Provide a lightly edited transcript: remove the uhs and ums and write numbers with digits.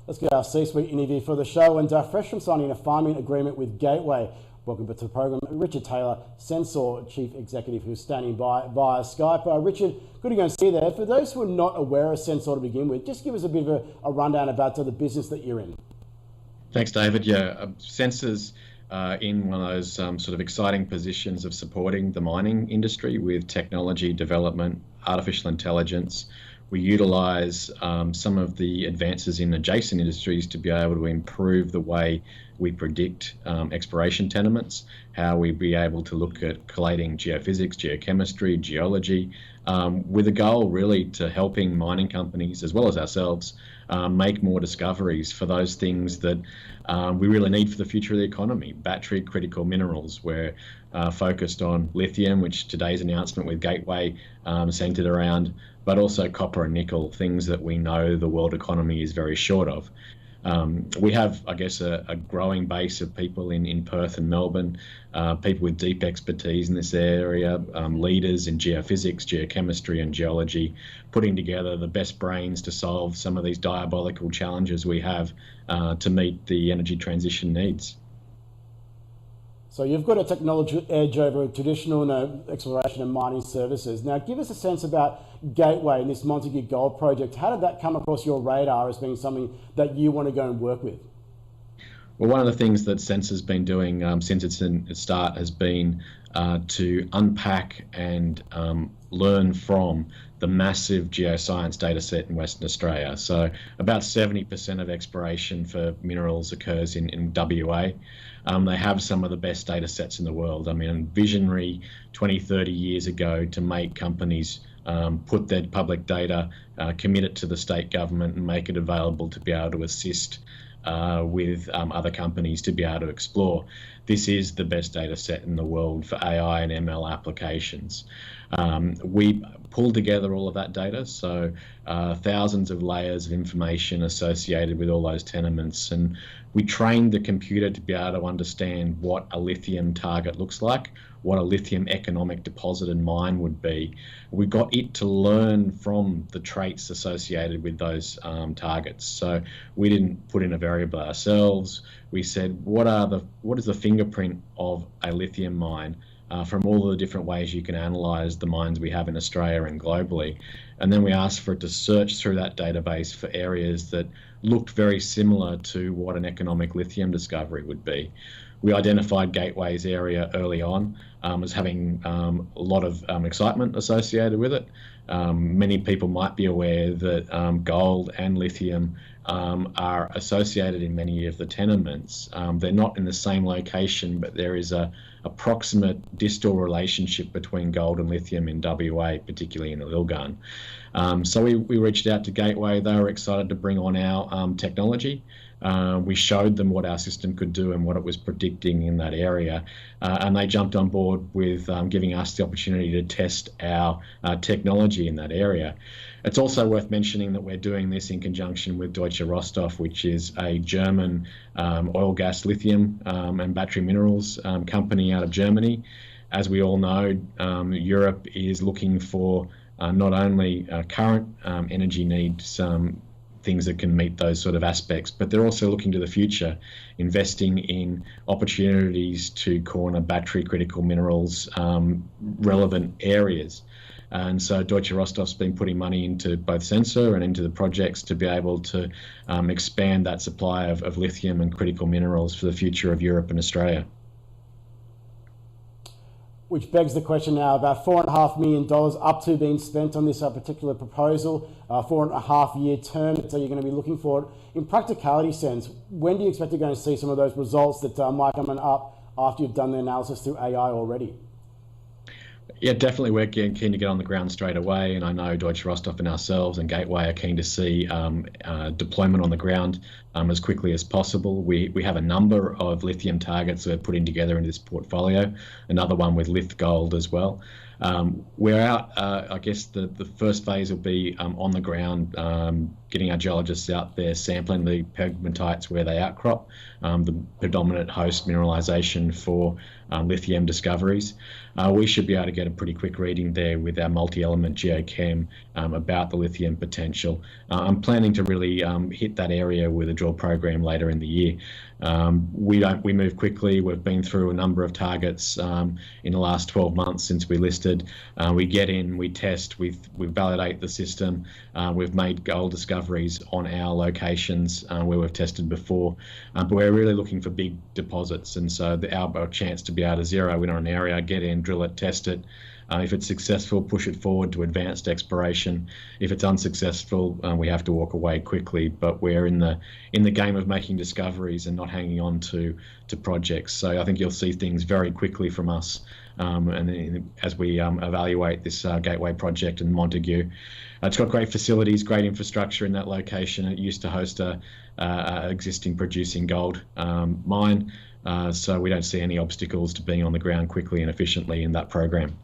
Let's get our C-suite interview for the show, and fresh from signing a farming agreement with Gateway. Welcome to the program, Richard Taylor, SensOre Chief Executive, who's standing by via Skype. Richard, good to go and see you there. For those who are not aware of SensOre to begin with, just give us a bit of a rundown about the business that you're in. Thanks, David. Yeah, Sensor's in one of those sort of exciting positions of supporting the mining industry with technology development, artificial intelligence. We utilise some of the advances in adjacent industries to be able to improve the way we predict exploration tenements, how we be able to look at collating geophysics, geochemistry, geology, with a goal really to helping mining companies as well as ourselves make more discoveries for those things that we really need for the future of the economy. Battery critical minerals. We're focused on lithium, which today's announcement with Gateway centered around, but also copper and nickel, things that we know the world economy is very short of. We have, I guess, a growing base of people in Perth and Melbourne, people with deep expertise in this area, leaders in geophysics, geochemistry and geology, putting together the best brains to solve some of these diabolical challenges we have to meet the energy transition needs. So you've got a technology edge over traditional exploration and mining services. Now give us a sense about Gateway and this Montague Gold project. How did that come across your radar as being something that you want to go and work with? Well, one of the things that Sensor's been doing since its start has been to unpack and learn from the massive geoscience data set in Western Australia. So about 70% of exploration for minerals occurs in WA. They have some of the best data sets in the world. I mean, visionary 20, 30 years ago to make companies put their public data, commit it to the state government and make it available to be able to assist with other companies to be able to explore. This is the best data set in the world for AI and ML applications. We pulled together all of that data, so thousands of layers of information associated with all those tenements, and we trained the computer to be able to understand what a lithium target looks like, what a lithium economic deposit and mine would be. We got it to learn from the traits associated with those targets. So we didn't put in a variable ourselves. We said, what is the fingerprint of a lithium mine from all the different ways you can analyse the mines we have in Australia and globally. And then we asked for it to search through that database for areas that looked very similar to what an economic lithium discovery would be. We identified Gateway's area early on as having a lot of excitement associated with it. Many people might be aware that gold and lithium are associated in many of the tenements. They're not in the same location, but there is a approximate distal relationship between gold and lithium in WA, particularly in the Lilgan. So we reached out to Gateway. They were excited to bring on our technology. We showed them what our system could do and what it was predicting in that area, and they jumped on board with giving us the opportunity to test our technology in that area. It's also worth mentioning that we're doing this in conjunction with Deutsche Rohstoff, which is a German oil, gas, lithium and battery minerals company out of Germany. As we all know, Europe is looking for not only current energy needs, things that can meet those sort of aspects, but they're also looking to the future, investing in opportunities to corner battery critical minerals relevant areas. And so Deutsche Rohstoff's been putting money into both SensOre and into the projects to be able to expand that supply of lithium and critical minerals for the future of Europe and Australia. Which begs the question now, about $4.5 million up to being spent on this particular proposal, 4.5-year term that you're going to be looking for. In practicality sense, when do you expect you're going to see some of those results that might come up after you've done the analysis through AI already? Yeah, definitely we're keen to get on the ground straight away, and I know Deutsche Rohstoff and ourselves and Gateway are keen to see deployment on the ground as quickly as possible. We have a number of lithium targets we're putting together in this portfolio, another one with Lith Gold as well. We're out, I guess the first phase will be on the ground, getting our geologists out there sampling the pegmatites where they outcrop, the predominant host mineralization for lithium discoveries. We should be able to get a pretty quick reading there with our multi-element geochem about the lithium potential. I'm planning to really hit that area with a drill program later in the year. We move quickly. We've been through a number of targets in the last 12 months since we listed. We get in, we test, we validate the system. We've made gold discoveries on our locations where we've tested before, but we're really looking for big deposits, and so our chance to be able to zero in on an area, get in, drill it, test it. If it's successful, push it forward to advanced exploration. If it's unsuccessful, we have to walk away quickly. But we're in the game of making discoveries and not hanging on to projects. So I think you'll see things very quickly from us, and then as we evaluate this Gateway project in Montague. It's got great facilities, great infrastructure in that location. It used to host a existing producing gold mine. So we don't see any obstacles to being on the ground quickly and efficiently in that program.